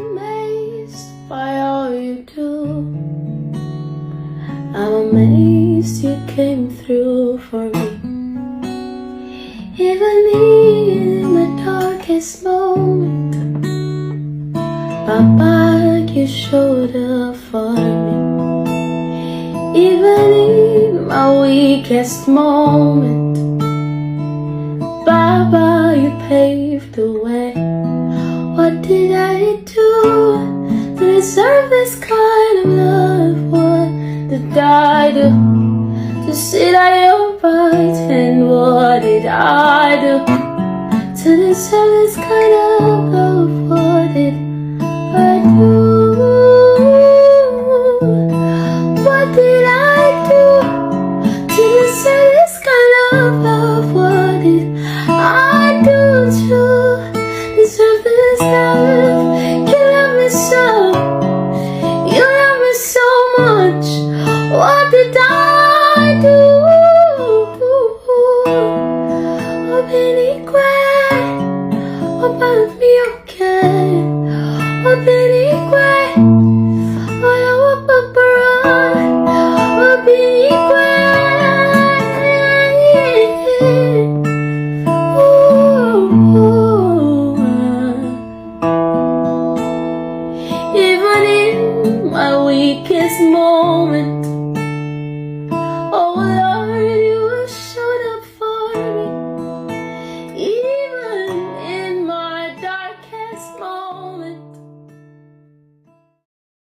amazed by all you do. I'm amazed you came through for me. Even in the darkest moment, Papa, you showed up for me. Even in my weakest moment, Baba, you paved the way. What did I do to deserve this kind of love? What did I do to sit at your right hand? What did I do to deserve this kind of love? What did I do? What did I do to deserve this kind of love? What did I do to deserve this love? You love me so, you love me so much. What did I do? Open it, about me, okay? Open it.